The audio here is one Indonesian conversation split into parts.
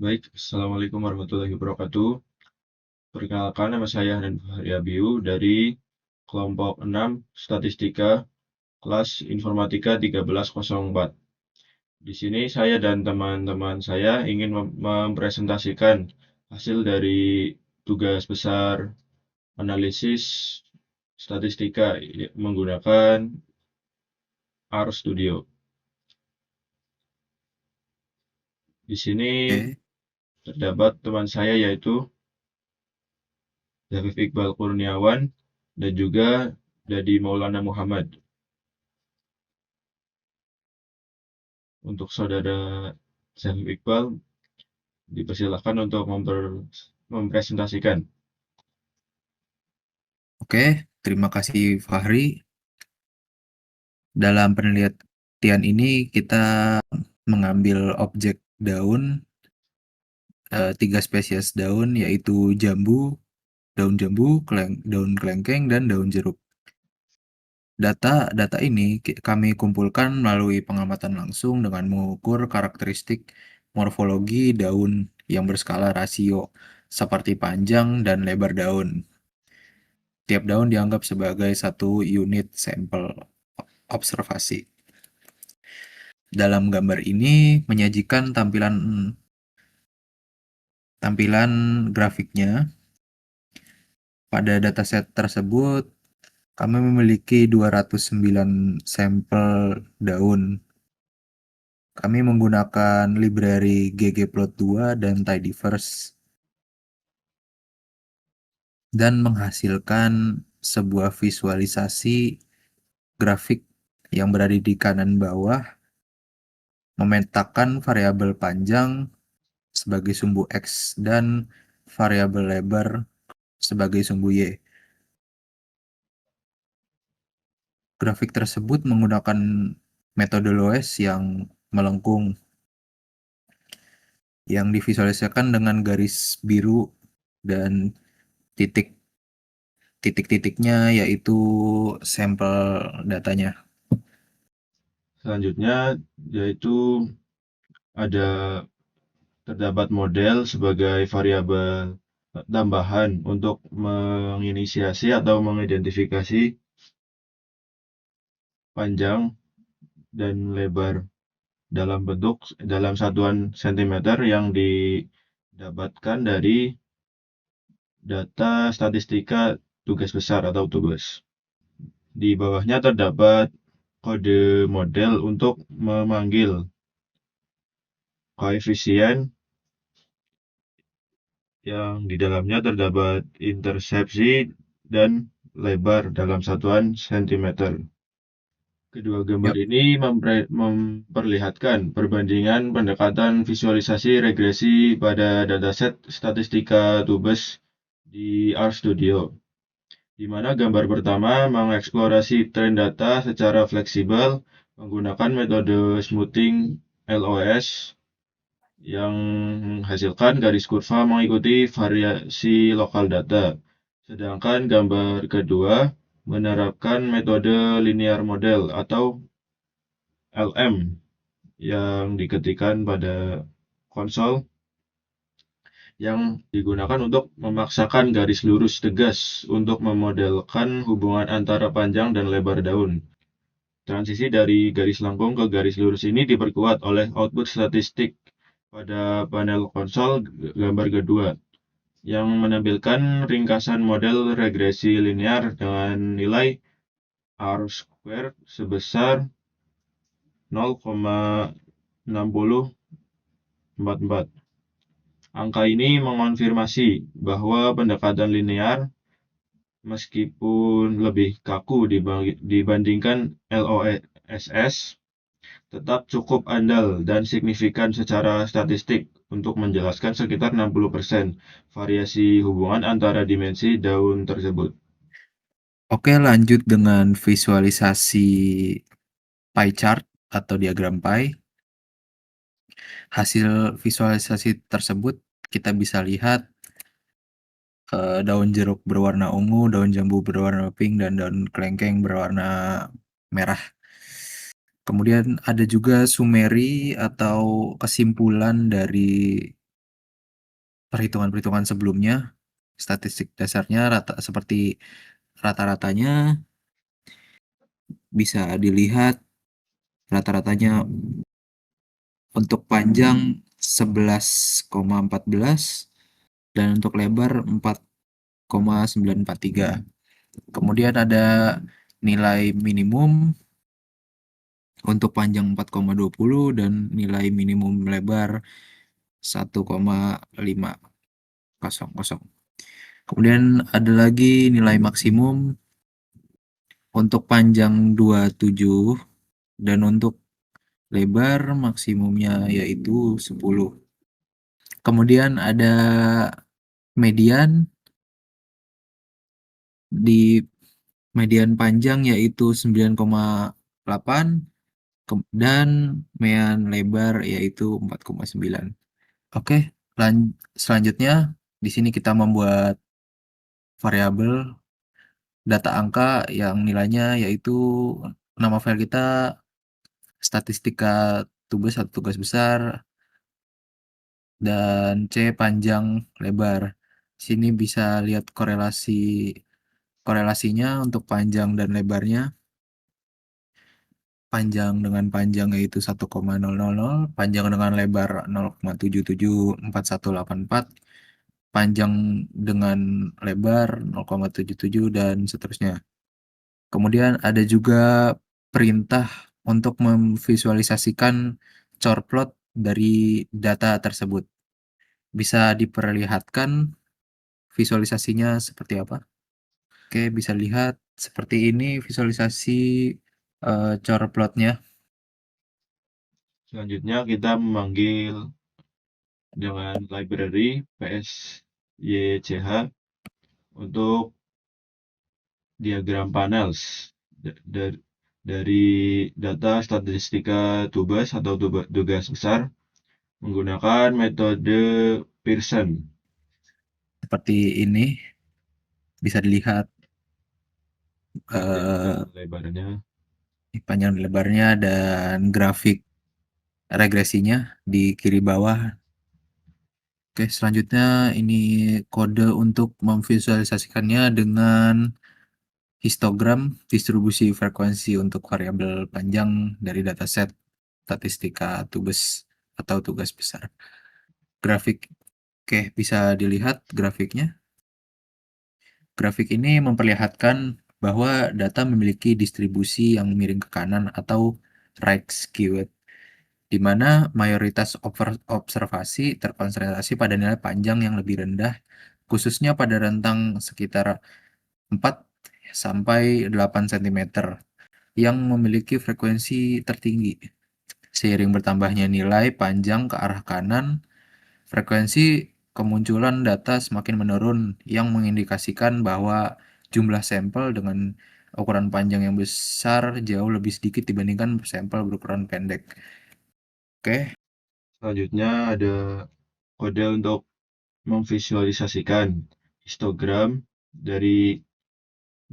Baik, Assalamualaikum warahmatullahi wabarakatuh. Perkenalkan, nama saya Hanan Fahri Abiu dari kelompok 6 Statistika kelas Informatika 1304. Di sini saya dan teman-teman saya ingin mempresentasikan hasil dari tugas besar analisis statistika menggunakan R Studio. Di sini Oke, terdapat teman saya yaitu Zafif Iqbal Kurniawan dan juga Dadi Maulana Muhammad. Untuk saudara Zafif Iqbal, dipersilakan untuk mempresentasikan. oke. Terima kasih Fahri. Dalam penelitian ini kita mengambil objek daun, 3 spesies daun yaitu jambu, daun jambu, daun kelengkeng, dan daun jeruk. Data ini kami kumpulkan melalui pengamatan langsung dengan mengukur karakteristik morfologi daun yang berskala rasio seperti panjang dan lebar daun. Tiap daun dianggap sebagai satu unit sampel observasi. Dalam gambar ini menyajikan tampilan tampilan grafiknya. Pada dataset tersebut, kami memiliki 209 sampel daun. Kami menggunakan library ggplot2 dan tidyverse dan menghasilkan sebuah visualisasi grafik yang berada di kanan bawah memetakan variabel panjang sebagai sumbu X dan variabel lebar sebagai sumbu Y. Grafik tersebut menggunakan metode Loess yang melengkung, yang divisualisasikan dengan garis biru dan titik-titiknya yaitu sampel datanya. Selanjutnya, yaitu ada terdapat model sebagai variabel tambahan untuk menginisiasi atau mengidentifikasi panjang dan lebar dalam satuan sentimeter yang didapatkan dari data statistika tugas besar atau tugas. Di bawahnya terdapat kode model untuk memanggil koefisien yang di dalamnya terdapat intersepsi dan lebar dalam satuan sentimeter. Kedua gambar Yuk, ini memperlihatkan perbandingan pendekatan visualisasi regresi pada dataset statistika tubes di RStudio, di mana gambar pertama mengeksplorasi tren data secara fleksibel menggunakan metode smoothing LOS yang menghasilkan garis kurva mengikuti variasi lokal data. Sedangkan gambar kedua menerapkan metode linear model atau LM yang diketikkan pada konsol yang digunakan untuk memaksakan garis lurus tegas untuk memodelkan hubungan antara panjang dan lebar daun. Transisi dari garis lengkung ke garis lurus ini diperkuat oleh output statistik pada panel konsol gambar kedua, yang menampilkan ringkasan model regresi linear dengan nilai R² sebesar 0,6044. Angka ini mengonfirmasi bahwa pendekatan linear, meskipun lebih kaku dibandingkan LOSS, tetap cukup andal dan signifikan secara statistik untuk menjelaskan sekitar 60% variasi hubungan antara dimensi daun tersebut. oke, lanjut dengan visualisasi pie chart atau diagram pie. Hasil visualisasi tersebut kita bisa lihat daun jeruk berwarna ungu, daun jambu berwarna pink, dan daun kelengkeng berwarna merah. Kemudian ada juga summary atau kesimpulan dari perhitungan-perhitungan sebelumnya, statistik dasarnya seperti rata-ratanya bisa dilihat rata-ratanya untuk panjang 11,14 dan untuk lebar 4,943. Kemudian ada nilai minimum untuk panjang 4,20 dan nilai minimum lebar 1,500. Kemudian ada lagi nilai maksimum untuk panjang 27 dan untuk lebar maksimumnya yaitu 10. Kemudian ada median di median panjang yaitu 9,8 dan median lebar yaitu 4,9. Oke, selanjutnya di sini kita membuat variabel data angka yang nilainya yaitu nama file kita statistika tugas atau tugas besar dan C panjang lebar. Sini bisa lihat korelasinya untuk panjang dan lebarnya. Panjang dengan panjang yaitu 1,000, panjang dengan lebar 0,774184, panjang dengan lebar 0,77 dan seterusnya. Kemudian ada juga perintah untuk memvisualisasikan chorplot dari data tersebut. Bisa diperlihatkan visualisasinya seperti apa? Oke, bisa lihat seperti ini visualisasi chorplotnya. Selanjutnya kita memanggil dengan library PSYCH untuk diagram panels dari data statistika tugas atau tugas besar menggunakan metode Pearson. Seperti ini bisa dilihat lebarnya, panjang lebarnya dan grafik regresinya di kiri bawah. Oke, selanjutnya ini kode untuk memvisualisasikannya dengan histogram distribusi frekuensi untuk variabel panjang dari dataset statistika tugas atau tugas besar. Grafik, oke, bisa dilihat grafiknya. Grafik ini memperlihatkan bahwa data memiliki distribusi yang miring ke kanan atau right skewed, di mana mayoritas observasi terkonsentrasi pada nilai panjang yang lebih rendah, khususnya pada rentang sekitar 4 sampai 8 cm yang memiliki frekuensi tertinggi. Seiring bertambahnya nilai panjang ke arah kanan, frekuensi kemunculan data semakin menurun yang mengindikasikan bahwa jumlah sampel dengan ukuran panjang yang besar jauh lebih sedikit dibandingkan sampel berukuran pendek. Oke. Selanjutnya ada kode untuk memvisualisasikan histogram dari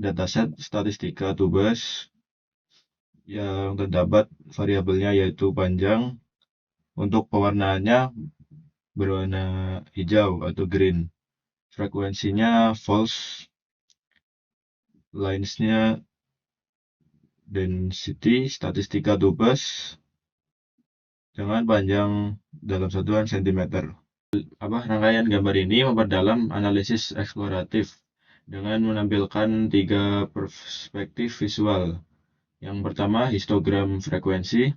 dataset statistika tugas yang terdapat variabelnya yaitu panjang. Untuk pewarnaannya berwarna hijau atau green. Frekuensinya false, lines-nya density statistika tugas dengan panjang dalam satuan cm. Rangkaian gambar ini memperdalam analisis eksploratif dengan menampilkan 3 perspektif visual. Yang pertama, histogram frekuensi,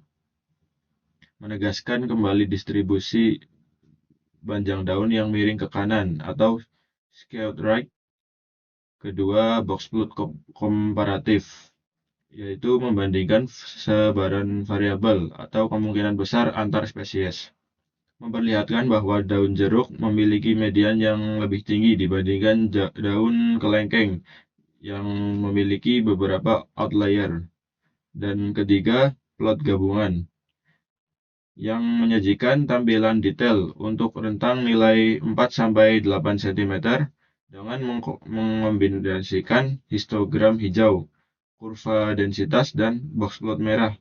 menegaskan kembali distribusi panjang daun yang miring ke kanan atau skewed right. Kedua, box plot komparatif, yaitu membandingkan sebaran variabel atau kemungkinan besar antar spesies. Memperlihatkan bahwa daun jeruk memiliki median yang lebih tinggi dibandingkan daun kelengkeng yang memiliki beberapa outlier. Dan ketiga, plot gabungan yang menyajikan tampilan detail untuk rentang nilai 4-8 cm dengan mengombinasikan histogram hijau, kurva densitas, dan box plot merah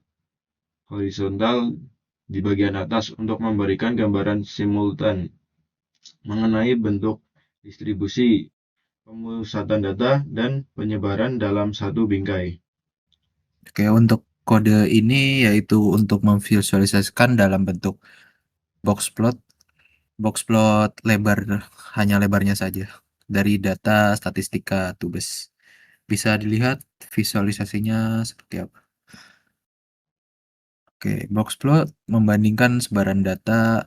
horizontal di bagian atas untuk memberikan gambaran simultan. mengenai bentuk distribusi, pemusatan data, dan penyebaran dalam satu bingkai. Oke, untuk kode ini yaitu untuk memvisualisasikan dalam bentuk box plot, lebar, hanya lebarnya saja, dari data statistika tubes. Bisa dilihat visualisasinya seperti apa. Oke, box plot membandingkan sebaran data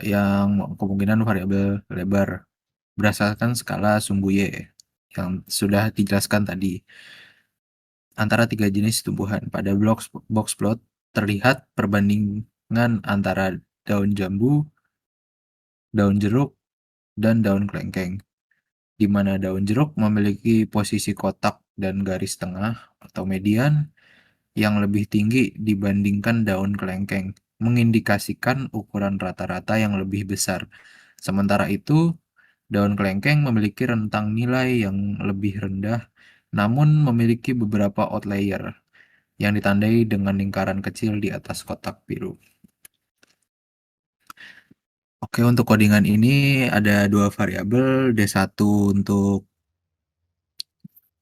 yang kemungkinan variabel lebar berdasarkan skala sumbu Y yang sudah dijelaskan tadi antara tiga jenis tumbuhan. Pada box plot terlihat perbandingan antara daun jambu, daun jeruk, dan daun kelengkeng, di mana daun jeruk memiliki posisi kotak dan garis tengah atau median yang lebih tinggi dibandingkan daun kelengkeng, mengindikasikan ukuran rata-rata yang lebih besar. Sementara itu, daun kelengkeng memiliki rentang nilai yang lebih rendah, namun memiliki beberapa outlier yang ditandai dengan lingkaran kecil di atas kotak biru. Oke, untuk codingan ini ada dua variabel, D1 untuk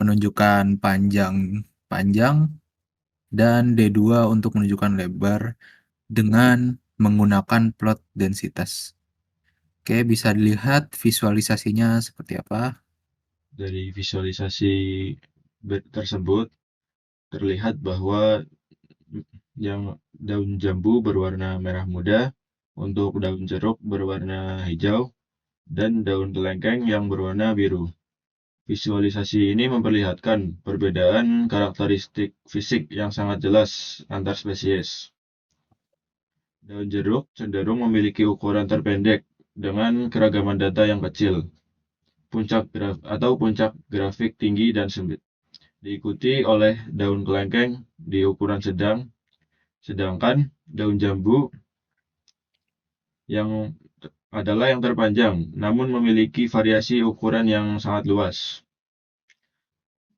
menunjukkan panjang dan D2 untuk menunjukkan lebar dengan menggunakan plot densitas. Oke, bisa dilihat visualisasinya seperti apa. Dari visualisasi tersebut terlihat bahwa yang daun jambu berwarna merah muda, untuk daun jeruk berwarna hijau, dan daun kelengkeng yang berwarna biru. Visualisasi ini memperlihatkan perbedaan karakteristik fisik yang sangat jelas antar spesies. Daun jeruk cenderung memiliki ukuran terpendek dengan keragaman data yang kecil, puncak grafik tinggi dan sempit, diikuti oleh daun kelengkeng di ukuran sedang, sedangkan daun jambu yang adalah yang terpanjang, namun memiliki variasi ukuran yang sangat luas,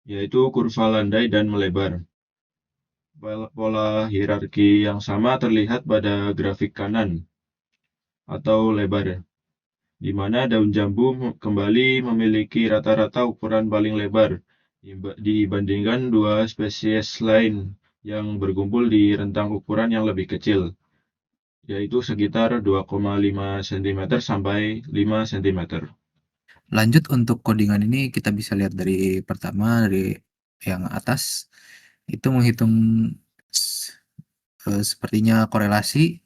yaitu kurva landai dan melebar. Pola hierarki yang sama terlihat pada grafik kanan atau lebar, di mana daun jambu kembali memiliki rata-rata ukuran paling lebar dibandingkan dua spesies lain yang berkumpul di rentang ukuran yang lebih kecil, yaitu sekitar 2,5 cm sampai 5 cm. Lanjut untuk codingan ini kita bisa lihat dari pertama, dari yang atas, itu menghitung sepertinya korelasi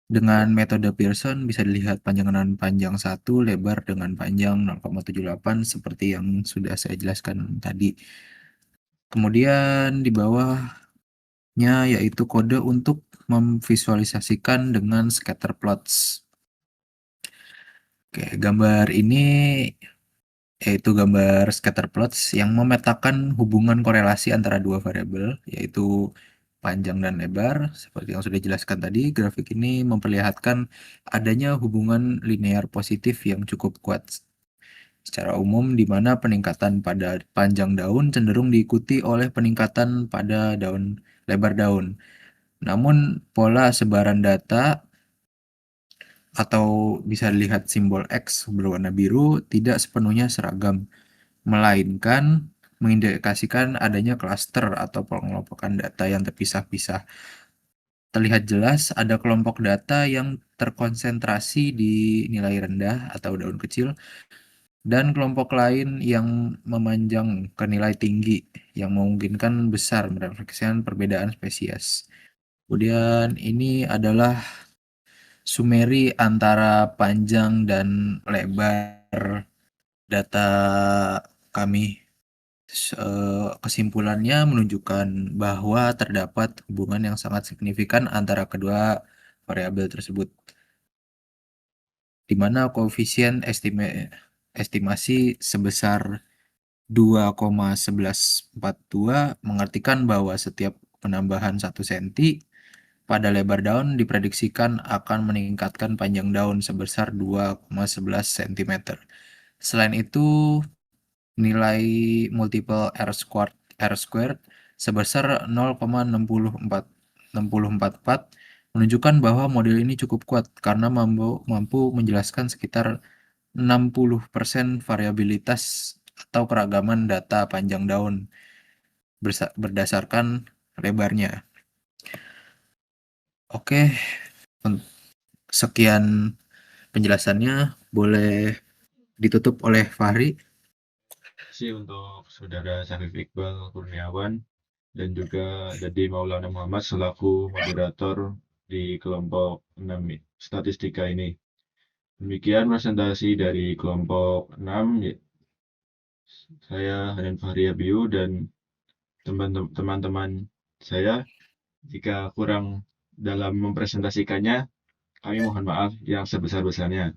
dengan metode Pearson. Bisa dilihat panjang dengan panjang 1, lebar dengan panjang 0,78 seperti yang sudah saya jelaskan tadi. Kemudian di bawahnya yaitu kode untuk memvisualisasikan dengan scatter plots. Oke, gambar ini yaitu gambar scatter plots yang memetakan hubungan korelasi antara dua variabel, yaitu panjang dan lebar. Seperti yang sudah dijelaskan tadi, grafik ini memperlihatkan adanya hubungan linear positif yang cukup kuat secara umum, di mana peningkatan pada panjang daun cenderung diikuti oleh peningkatan pada lebar daun. Namun, pola sebaran data atau bisa dilihat simbol X berwarna biru tidak sepenuhnya seragam, melainkan mengindikasikan adanya klaster atau pengelompokan data yang terpisah-pisah. Terlihat jelas ada kelompok data yang terkonsentrasi di nilai rendah atau daun kecil, dan kelompok lain yang memanjang ke nilai tinggi yang memungkinkan besar merefleksikan perbedaan spesies. Kemudian ini adalah summary antara panjang dan lebar data kami. Kesimpulannya menunjukkan bahwa terdapat hubungan yang sangat signifikan antara kedua variabel tersebut, di mana koefisien estimasi sebesar 2,1142 mengartikan bahwa setiap penambahan 1 cm pada lebar daun diprediksikan akan meningkatkan panjang daun sebesar 2,11 cm. Selain itu, nilai multiple R squared sebesar 0,644 menunjukkan bahwa model ini cukup kuat karena mampu menjelaskan sekitar 60% variabilitas atau keragaman data panjang daun berdasarkan lebarnya. Oke, sekian penjelasannya. Boleh ditutup oleh Fahri. Terima kasih untuk Saudara Syarif Iqbal Kurniawan dan juga Dadi Maulana Muhammad selaku moderator di kelompok 6 statistika ini. Demikian presentasi dari kelompok 6. Saya Hanan Fahri Abiu dan teman-teman saya. Jika kurang dalam mempresentasikannya, kami mohon maaf yang sebesar-besarnya.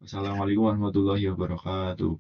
Wassalamualaikum warahmatullahi wabarakatuh.